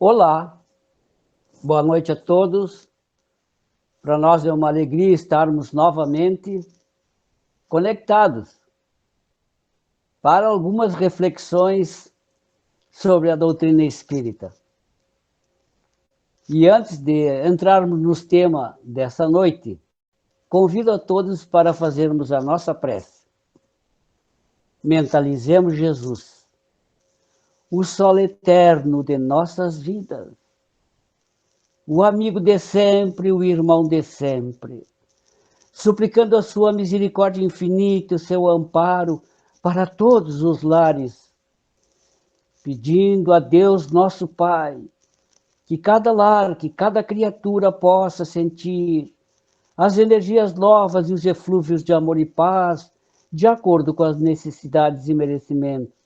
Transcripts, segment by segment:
Olá, boa noite a todos. Para nós é uma alegria estarmos novamente conectados para algumas reflexões sobre a doutrina espírita. E antes de entrarmos nos temas dessa noite, convido a todos para fazermos a nossa prece. Mentalizemos Jesus, o sol eterno de nossas vidas, o amigo de sempre, o irmão de sempre, suplicando a sua misericórdia infinita, o seu amparo para todos os lares, pedindo a Deus nosso Pai, que cada lar, que cada criatura possa sentir as energias novas e os eflúvios de amor e paz, de acordo com as necessidades e merecimentos.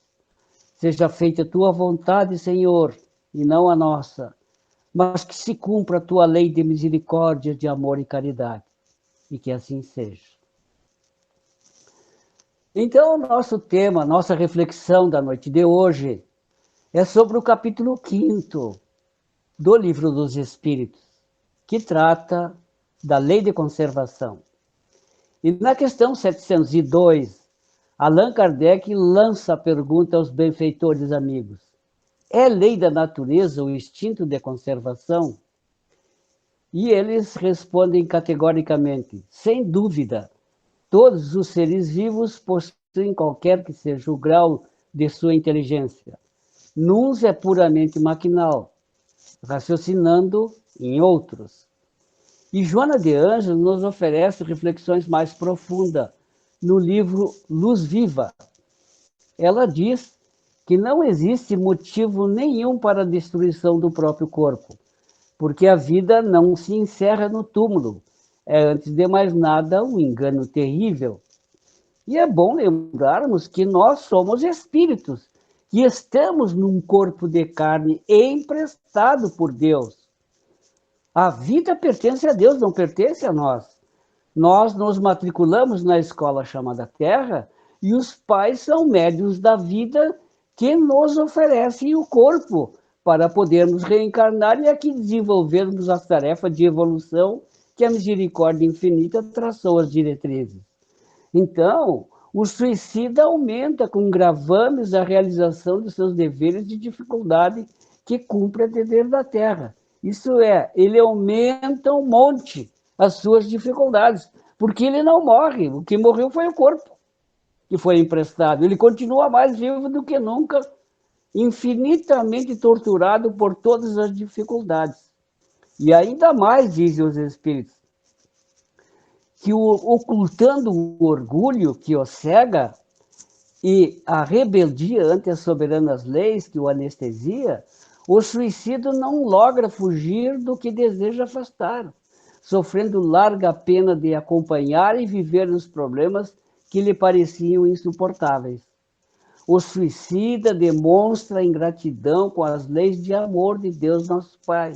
Seja feita a tua vontade, Senhor, e não a nossa, mas que se cumpra a tua lei de misericórdia, de amor e caridade, e que assim seja. Então, nosso tema, nossa reflexão da noite de hoje é sobre o capítulo 5º do Livro dos Espíritos, que trata da lei de conservação. E na questão 702, Allan Kardec lança a pergunta aos benfeitores amigos: é lei da natureza o instinto de conservação? E eles respondem categoricamente: sem dúvida, todos os seres vivos possuem qualquer que seja o grau de sua inteligência. Nuns é puramente maquinal, raciocinando em outros. E Joana de Ângeles nos oferece reflexões mais profundas no livro Luz Viva. Ela diz que não existe motivo nenhum para a destruição do próprio corpo, porque a vida não se encerra no túmulo. É, antes de mais nada, um engano terrível. E é bom lembrarmos que nós somos espíritos, que estamos num corpo de carne emprestado por Deus. A vida pertence a Deus, não pertence a nós. Nós nos matriculamos na escola chamada Terra e os pais são médiuns da vida que nos oferecem o corpo para podermos reencarnar e aqui desenvolvermos a tarefa de evolução que a misericórdia infinita traçou as diretrizes. Então, o suicida aumenta com gravames a realização de seus deveres de dificuldade que cumpre a dever da Terra. Isso é, ele aumenta um monte as suas dificuldades, porque ele não morre, o que morreu foi o corpo que foi emprestado. Ele continua mais vivo do que nunca, infinitamente torturado por todas as dificuldades. E ainda mais, dizem os espíritos, que ocultando o orgulho que o cega e a rebeldia ante as soberanas leis que o anestesia, o suicídio não logra fugir do que deseja afastar, sofrendo larga pena de acompanhar e viver os problemas que lhe pareciam insuportáveis. O suicida demonstra ingratidão com as leis de amor de Deus nosso Pai.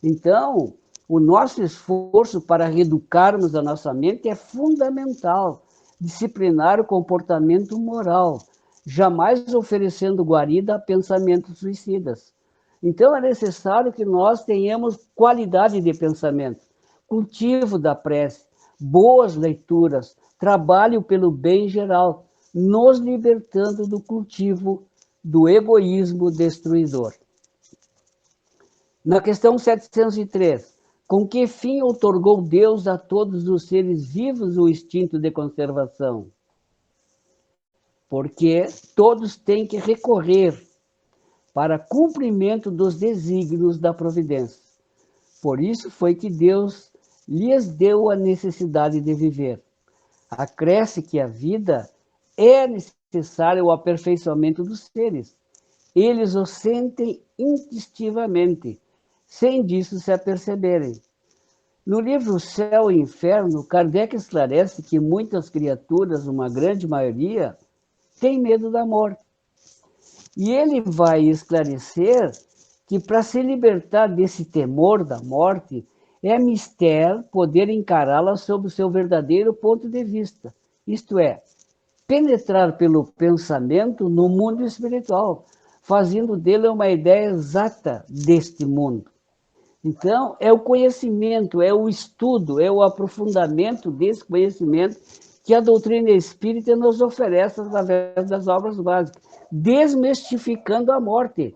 Então, o nosso esforço para reeducarmos a nossa mente é fundamental. Disciplinar o comportamento moral, jamais oferecendo guarida a pensamentos suicidas. Então, é necessário que nós tenhamos qualidade de pensamento, cultivo da prece, boas leituras, trabalho pelo bem geral, nos libertando do cultivo do egoísmo destruidor. Na questão 703, com que fim outorgou Deus a todos os seres vivos o instinto de conservação? Porque todos têm que recorrer para cumprimento dos desígnios da providência. Por isso foi que Deus lhes deu a necessidade de viver. Acresce que a vida é necessária ao aperfeiçoamento dos seres. Eles o sentem instintivamente, sem disso se aperceberem. No livro Céu e Inferno, Kardec esclarece que muitas criaturas, uma grande maioria, têm medo da morte. E ele vai esclarecer que para se libertar desse temor da morte, é mister poder encará-la sob o seu verdadeiro ponto de vista. Isto é, penetrar pelo pensamento no mundo espiritual, fazendo dele uma ideia exata deste mundo. Então, é o conhecimento, é o estudo, é o aprofundamento desse conhecimento que a doutrina espírita nos oferece através das obras básicas, desmistificando a morte.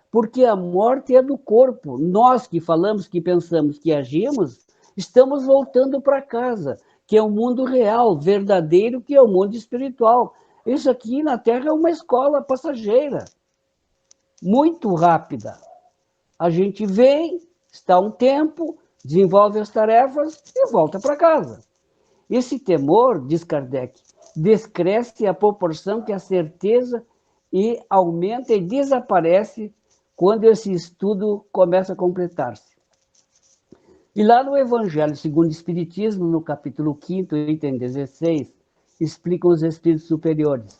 Porque a morte é do corpo. Nós que falamos, que pensamos, que agimos, estamos voltando para casa, que é o mundo real, verdadeiro, que é o mundo espiritual. Isso aqui na Terra é uma escola passageira, muito rápida. A gente vem, está um tempo, desenvolve as tarefas e volta para casa. Esse temor, diz Kardec, descresce à proporção que a certeza e aumenta e desaparece quando esse estudo começa a completar-se. E lá no Evangelho segundo o Espiritismo, no capítulo 5º, item 16, explicam os espíritos superiores.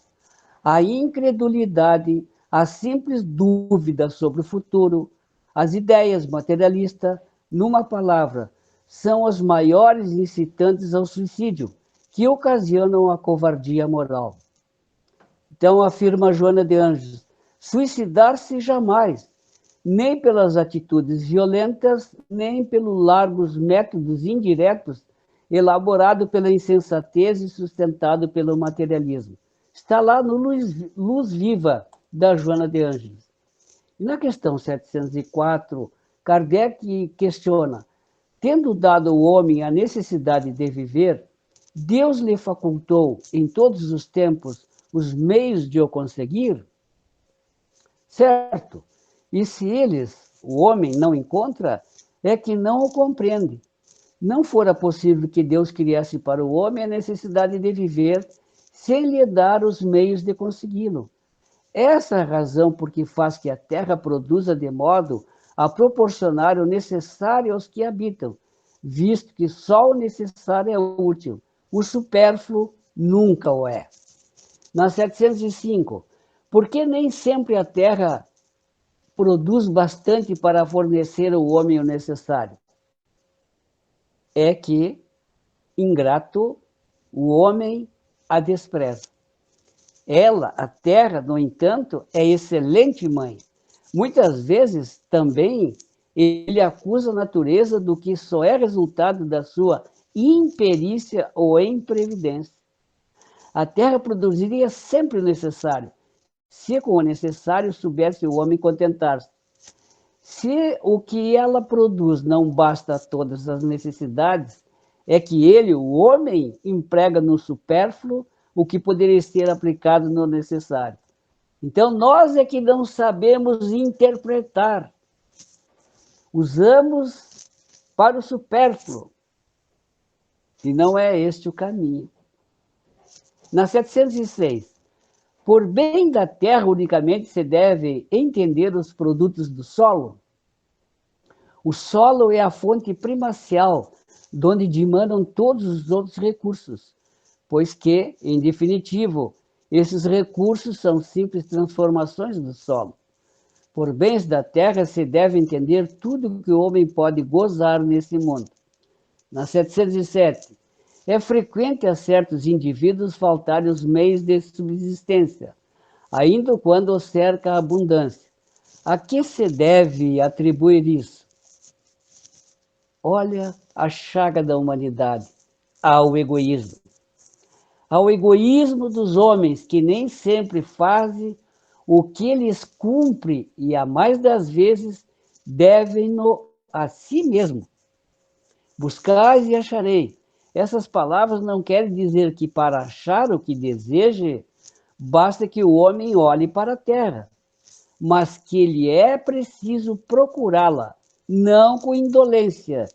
A incredulidade, a simples dúvida sobre o futuro, as ideias materialistas, numa palavra, são os maiores incitantes ao suicídio, que ocasionam a covardia moral. Então, afirma Joana de Ângeles, suicidar-se jamais, nem pelas atitudes violentas, nem pelos largos métodos indiretos elaborados pela insensatez e sustentado pelo materialismo. Está lá no Luz Viva, da Joana de Ângeles. E na questão 704, Kardec questiona, tendo dado ao homem a necessidade de viver, Deus lhe facultou, em todos os tempos, os meios de o conseguir? Certo. E se eles, o homem, não encontra, é que não o compreende. Não fora possível que Deus criasse para o homem a necessidade de viver sem lhe dar os meios de consegui-lo. Essa é a razão por que faz que a terra produza de modo a proporcionar o necessário aos que habitam, visto que só o necessário é útil, o supérfluo nunca o é. Na 705, porque nem sempre a terra produz bastante para fornecer ao homem o necessário? É que, ingrato, o homem a despreza. Ela, a terra, no entanto, é excelente mãe. Muitas vezes, também, ele acusa a natureza do que só é resultado da sua imperícia ou imprevidência. A terra produziria sempre o necessário, se com o necessário soubesse o homem contentar-se. Se o que ela produz não basta a todas as necessidades, é que ele, o homem, emprega no supérfluo o que poderia ser aplicado no necessário. Então, nós é que não sabemos interpretar. Usamos para o supérfluo. E não é este o caminho. Na 706, por bem da terra unicamente se deve entender os produtos do solo. O solo é a fonte primacial, de onde dimanam todos os outros recursos, pois que, em definitivo, esses recursos são simples transformações do solo. Por bens da terra se deve entender tudo que o homem pode gozar nesse mundo. Na 707, é frequente a certos indivíduos faltarem os meios de subsistência, ainda quando os cerca a abundância. A que se deve atribuir isso? Olha a chaga da humanidade, ao egoísmo. Ao egoísmo dos homens, que nem sempre fazem o que lhes cumpre e, a mais das vezes, devem-no a si mesmo. Buscais e acharei. Essas palavras não querem dizer que para achar o que deseje, basta que o homem olhe para a terra, mas que ele é preciso procurá-la, não com indolência,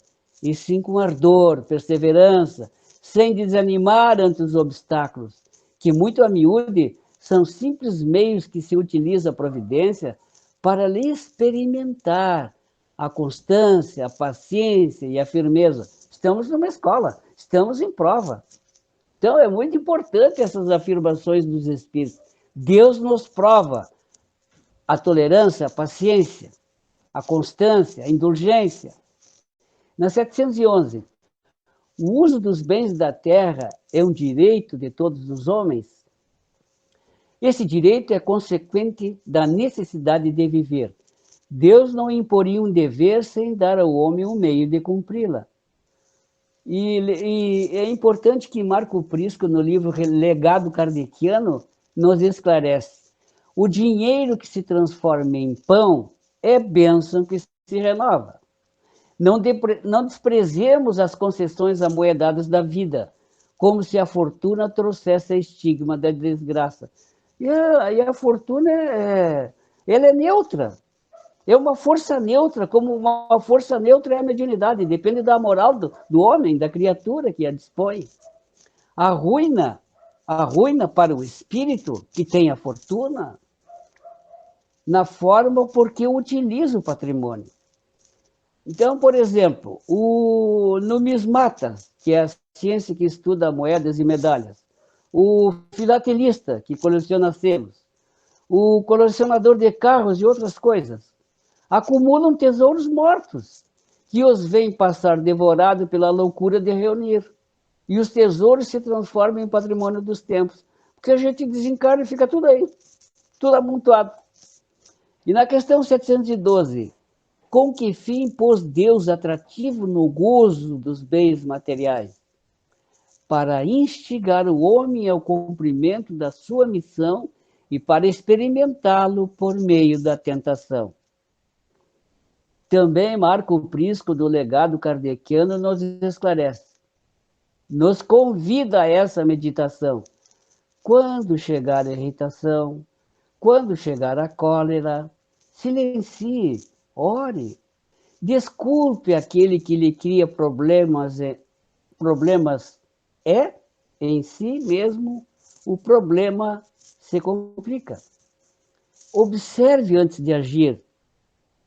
e sim com ardor, perseverança, sem desanimar ante os obstáculos, que muito a miúde são simples meios que se utiliza a providência para lhe experimentar a constância, a paciência e a firmeza. Estamos numa escola, estamos em prova. Então, é muito importante essas afirmações dos Espíritos. Deus nos prova a tolerância, a paciência, a constância, a indulgência. Na 711, o uso dos bens da terra é um direito de todos os homens? Esse direito é consequente da necessidade de viver. Deus não imporia um dever sem dar ao homem um meio de cumpri-la. E é importante que Marco Prisco, no livro Legado Kardeciano, nos esclarece. O dinheiro que se transforma em pão é bênção que se renova. Não desprezemos as concessões amoedadas da vida, como se a fortuna trouxesse a estigma da desgraça. E a fortuna ela é neutra. É uma força neutra, como uma força neutra é a mediunidade, depende da moral do homem, da criatura que a dispõe. A ruína para o espírito que tem a fortuna, na forma porque utiliza o patrimônio. Então, por exemplo, o numismata, que é a ciência que estuda moedas e medalhas, o filatelista, que coleciona selos, o colecionador de carros e outras coisas, acumulam tesouros mortos, que os vêm passar devorado pela loucura de reunir. E os tesouros se transformam em patrimônio dos tempos, porque a gente desencarna e fica tudo aí, tudo amontoado. E na questão 712, com que fim pôs Deus atrativo no gozo dos bens materiais? Para instigar o homem ao cumprimento da sua missão e para experimentá-lo por meio da tentação. Também Marco Prisco, do Legado Kardeciano, nos esclarece, nos convida a essa meditação. Quando chegar a irritação, quando chegar a cólera, silencie, ore. Desculpe aquele que lhe cria problemas em si mesmo, o problema se complica. Observe antes de agir.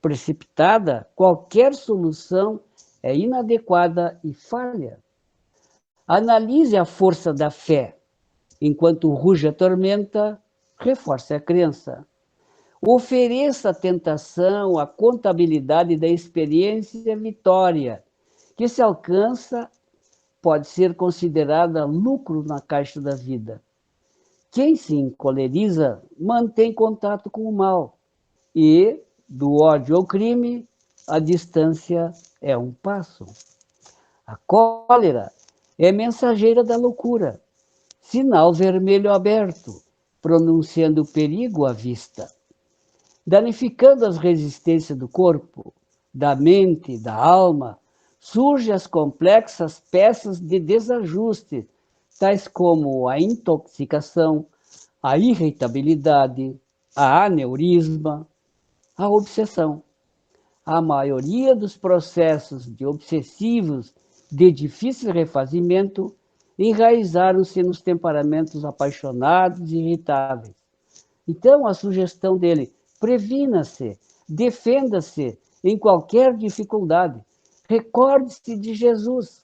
Precipitada, qualquer solução é inadequada e falha. Analise a força da fé. Enquanto ruge a tormenta, reforce a crença. Ofereça a tentação, a contabilidade da experiência vitória, que se alcança pode ser considerada lucro na caixa da vida. Quem se encoleriza mantém contato com o mal e, do ódio ao crime, a distância é um passo. A cólera é mensageira da loucura, sinal vermelho aberto, pronunciando perigo à vista, danificando as resistências do corpo, da mente, da alma, surgem as complexas peças de desajuste, tais como a intoxicação, a irritabilidade, a aneurisma, a obsessão. A maioria dos processos de obsessivos de difícil refazimento enraizaram-se nos temperamentos apaixonados e irritáveis. Então, a sugestão dele, previna-se, defenda-se em qualquer dificuldade, recorde-se de Jesus.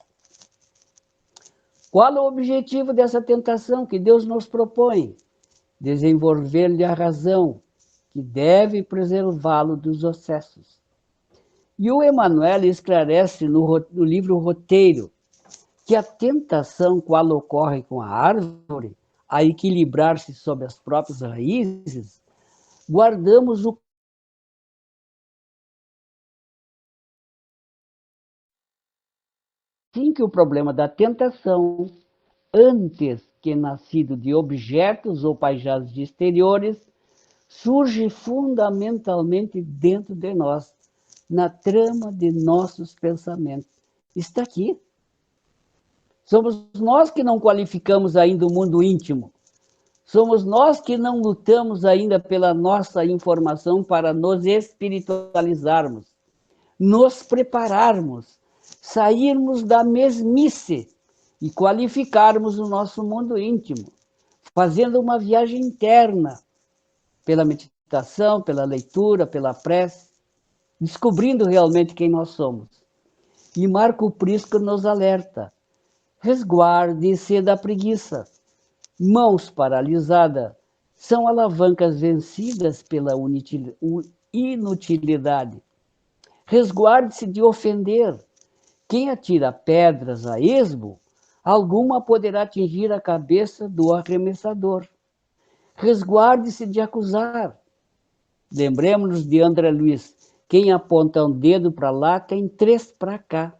Qual o objetivo dessa tentação que Deus nos propõe? Desenvolver-lhe a razão, que deve preservá-lo dos excessos. E o Emmanuel esclarece no livro Roteiro que a tentação, qual ocorre com a árvore, a equilibrar-se sob as próprias raízes, guardamos o assim que o problema da tentação, antes que nascido de objetos ou paisagens exteriores, surge fundamentalmente dentro de nós, na trama de nossos pensamentos. Está aqui. Somos nós que não qualificamos ainda o mundo íntimo. Somos nós que não lutamos ainda pela nossa informação para nos espiritualizarmos, nos prepararmos, sairmos da mesmice e qualificarmos o nosso mundo íntimo, fazendo uma viagem interna pela meditação, pela leitura, pela prece, descobrindo realmente quem nós somos. E Marco Prisco nos alerta, resguarde-se da preguiça. Mãos paralisadas são alavancas vencidas pela inutilidade. Resguarde-se de ofender. Quem atira pedras a esmo, alguma poderá atingir a cabeça do arremessador. Resguarde-se de acusar. Lembremos-nos de André Luiz. Quem aponta um dedo para lá tem 3 para cá.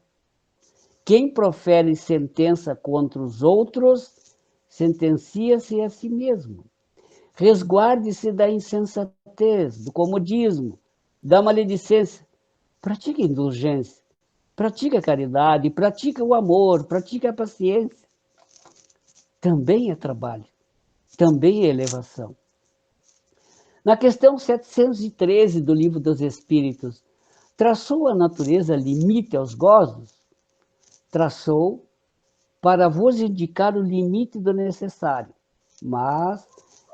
Quem profere sentença contra os outros, sentencia-se a si mesmo. Resguarde-se da insensatez, do comodismo, da maledicência. Pratique a indulgência, pratique a caridade, pratique o amor, pratique a paciência. Também é trabalho, também é elevação. Na questão 713 do Livro dos Espíritos, traçou a natureza limite aos gozos? Traçou para vos indicar o limite do necessário, mas,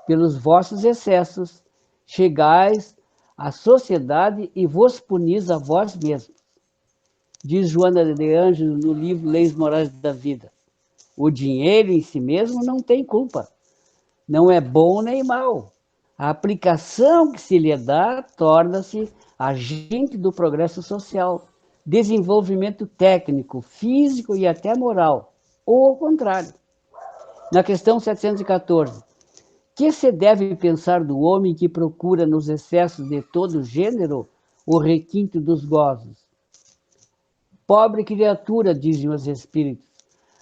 pelos vossos excessos, chegais à sociedade e vos punis a vós mesmos. Diz Joana de Ângeles no livro Leis Morais da Vida. O dinheiro em si mesmo não tem culpa. Não é bom nem mal. A aplicação que se lhe dá torna-se agente do progresso social, desenvolvimento técnico, físico e até moral, ou ao contrário. Na questão 714, que se deve pensar do homem que procura nos excessos de todo gênero o requinte dos gozos? Pobre criatura, dizem os espíritos,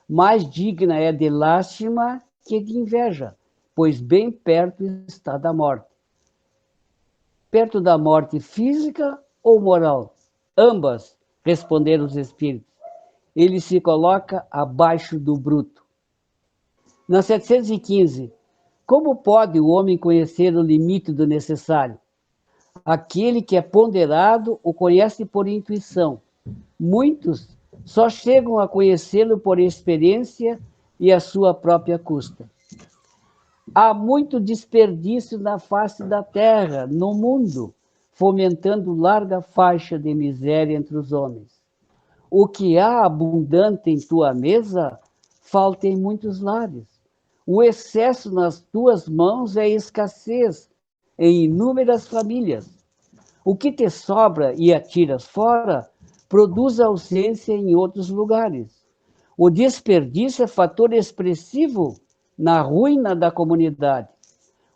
mais digna é de lástima que de inveja, pois bem perto está da morte. Perto da morte física ou moral? Ambas, responderam os espíritos. Ele se coloca abaixo do bruto. Na 715, como pode o homem conhecer o limite do necessário? Aquele que é ponderado o conhece por intuição. Muitos só chegam a conhecê-lo por experiência e à sua própria custa. Há muito desperdício na face da terra, no mundo, fomentando larga faixa de miséria entre os homens. O que há abundante em tua mesa, falta em muitos lares. O excesso nas tuas mãos é escassez em inúmeras famílias. O que te sobra e atiras fora, produz ausência em outros lugares. O desperdício é fator expressivo na ruína da comunidade.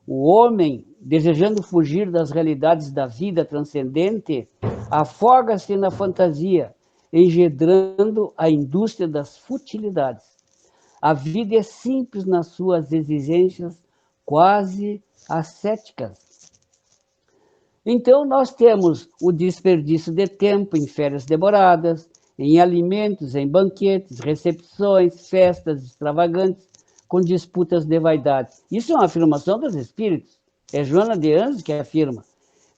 O homem, desejando fugir das realidades da vida transcendente, afoga-se na fantasia, engendrando a indústria das futilidades. A vida é simples nas suas exigências, quase ascéticas. Então, nós temos o desperdício de tempo em férias demoradas, em alimentos, em banquetes, recepções, festas extravagantes, com disputas de vaidade. Isso é uma afirmação dos espíritos. É Joana de Ângeles que afirma.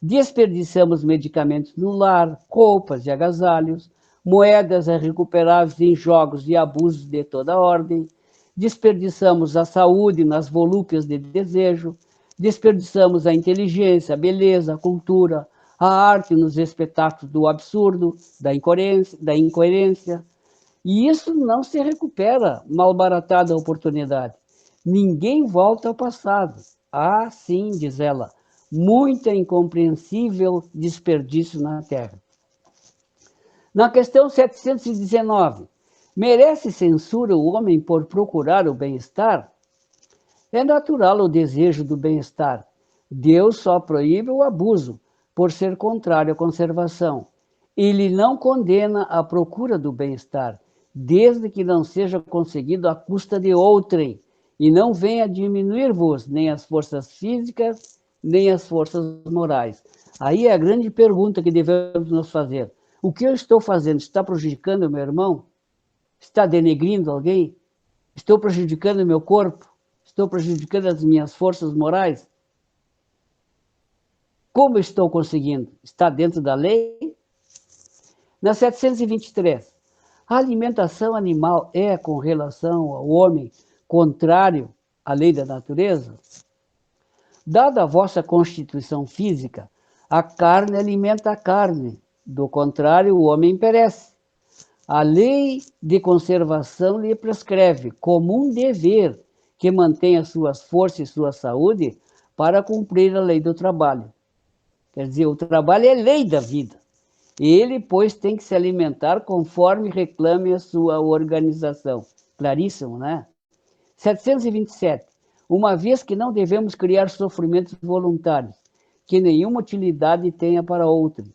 Desperdiçamos medicamentos no lar, roupas e agasalhos, moedas irrecuperáveis em jogos e abusos de toda ordem. Desperdiçamos a saúde nas volúpias de desejo. Desperdiçamos a inteligência, a beleza, a cultura, a arte nos espetáculos do absurdo, da incoerência. E isso não se recupera, malbaratada a oportunidade. Ninguém volta ao passado. Há, sim, diz ela, muito incompreensível desperdício na Terra. Na questão 719, merece censura o homem por procurar o bem-estar? É natural o desejo do bem-estar. Deus só proíbe o abuso, por ser contrário à conservação. Ele não condena a procura do bem-estar, desde que não seja conseguido à custa de outrem, e não venha diminuir-vos nem as forças físicas, nem as forças morais. Aí é a grande pergunta que devemos nos fazer. O que eu estou fazendo? Está prejudicando o meu irmão? Está denegrindo alguém? Estou prejudicando o meu corpo? Estou prejudicando as minhas forças morais? Como estou conseguindo? Está dentro da lei? Na 723, a alimentação animal é, com relação ao homem, contrário à lei da natureza? Dada a vossa constituição física, a carne alimenta a carne, do contrário, o homem perece. A lei de conservação lhe prescreve, como um dever, que mantenha suas forças e sua saúde para cumprir a lei do trabalho. Quer dizer, o trabalho é lei da vida. Ele, pois, tem que se alimentar conforme reclame a sua organização. Claríssimo, né? 727. uma vez que não devemos criar sofrimentos voluntários, que nenhuma utilidade tenha para outro.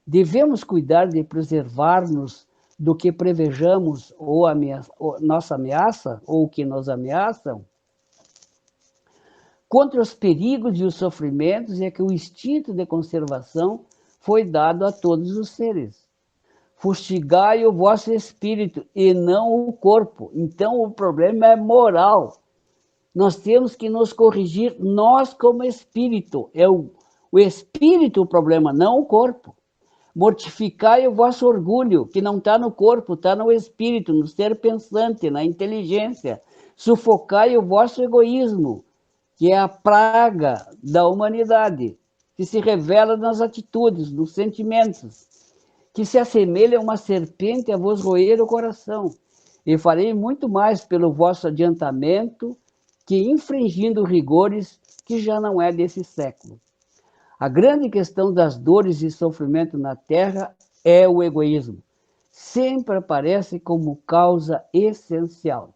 Devemos cuidar de preservar-nos do que prevejamos ou nossa ameaça, ou que nos ameaçam. Contra os perigos e os sofrimentos é que o instinto de conservação foi dado a todos os seres. Fustigai o vosso espírito e não o corpo. Então o problema é moral. Nós temos que nos corrigir, nós como espírito. É o espírito o problema, não o corpo. Mortificai o vosso orgulho, que não está no corpo, está no espírito, no ser pensante, na inteligência. Sufocai o vosso egoísmo, que é a praga da humanidade, que se revela nas atitudes, nos sentimentos, que se assemelha a uma serpente a vos roer o coração. E farei muito mais pelo vosso adiantamento, que infringindo rigores que já não é desse século. A grande questão das dores e sofrimento na Terra é o egoísmo. Sempre aparece como causa essencial.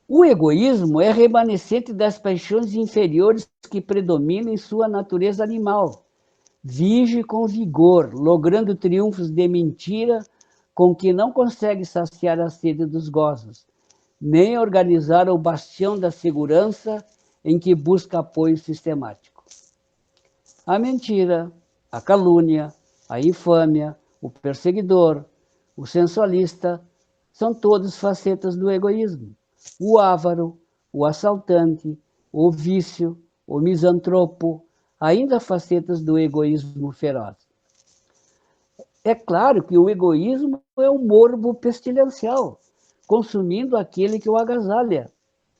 O egoísmo é remanescente das paixões inferiores que predominam em sua natureza animal. Vige com vigor, logrando triunfos de mentira com que não consegue saciar a sede dos gozos, nem organizar o bastião da segurança em que busca apoio sistemático. A mentira, a calúnia, a infâmia, o perseguidor, o sensualista, são todas facetas do egoísmo. O avaro, o assaltante, o vício, o misantropo, ainda facetas do egoísmo feroz. É claro que o egoísmo é um morbo pestilencial, consumindo aquele que o agasalha,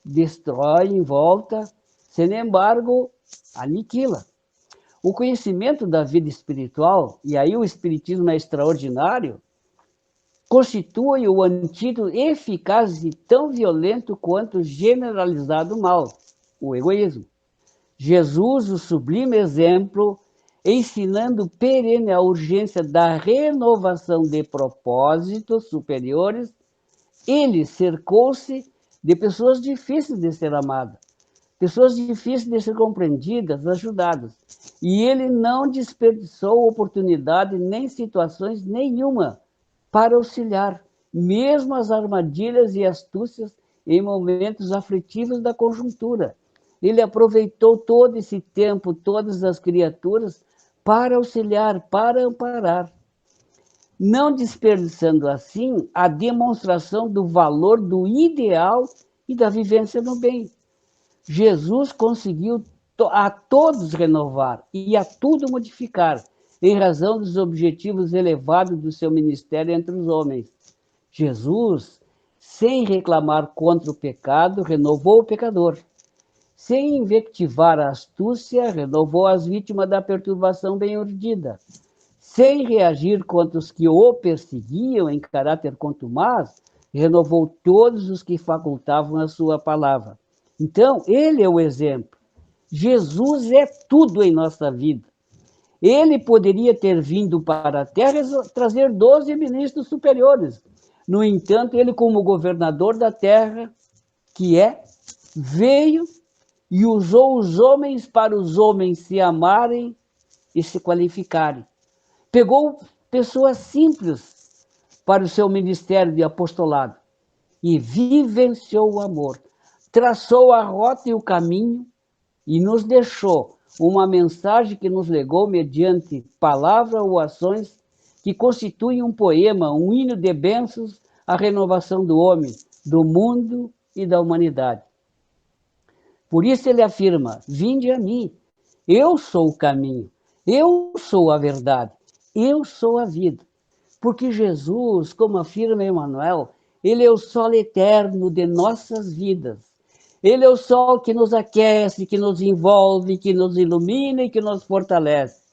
destrói em volta, sem embargo, aniquila. O conhecimento da vida espiritual, e aí o espiritismo é extraordinário, constitui o antídoto eficaz e tão violento quanto o generalizado mal, o egoísmo. Jesus, o sublime exemplo, ensinando perene a urgência da renovação de propósitos superiores, ele cercou-se de pessoas difíceis de ser amadas, pessoas difíceis de ser compreendidas, ajudadas. E ele não desperdiçou oportunidade nem situações nenhuma para auxiliar, mesmo as armadilhas e astúcias em momentos aflitivos da conjuntura. Ele aproveitou todo esse tempo, todas as criaturas, para auxiliar, para amparar, não desperdiçando assim a demonstração do valor do ideal e da vivência no bem. Jesus conseguiu a todos renovar e a tudo modificar, em razão dos objetivos elevados do seu ministério entre os homens. Jesus, sem reclamar contra o pecado, renovou o pecador. Sem invectivar a astúcia, renovou as vítimas da perturbação bem urdida. Sem reagir contra os que o perseguiam em caráter contumaz, renovou todos os que facultavam a sua palavra. Então, ele é o exemplo. Jesus é tudo em nossa vida. Ele poderia ter vindo para a terra e trazer 12 ministros superiores. No entanto, ele, como governador da terra, que é, veio e usou os homens para os homens se amarem e se qualificarem. Pegou pessoas simples para o seu ministério de apostolado e vivenciou o amor. Traçou a rota e o caminho e nos deixou uma mensagem que nos legou mediante palavra ou ações que constituem um poema, um hino de bênçãos à renovação do homem, do mundo e da humanidade. Por isso ele afirma: vinde a mim, eu sou o caminho, eu sou a verdade, eu sou a vida. Porque Jesus, como afirma Emmanuel, ele é o sol eterno de nossas vidas. Ele é o sol que nos aquece, que nos envolve, que nos ilumina e que nos fortalece.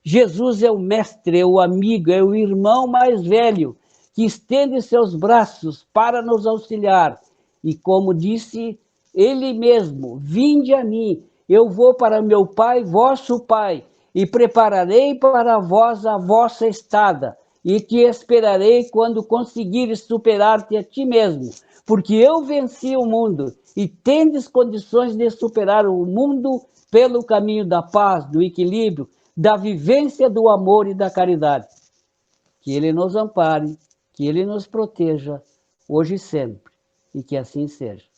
Jesus é o mestre, é o amigo, é o irmão mais velho, que estende seus braços para nos auxiliar. E como disse ele mesmo: vinde a mim, eu vou para meu Pai, vosso Pai, e prepararei para vós a vossa estada, e te esperarei quando conseguires superar-te a ti mesmo, porque eu venci o mundo e tendes condições de superar o mundo pelo caminho da paz, do equilíbrio, da vivência do amor e da caridade. Que Ele nos ampare, que Ele nos proteja, hoje e sempre, e que assim seja.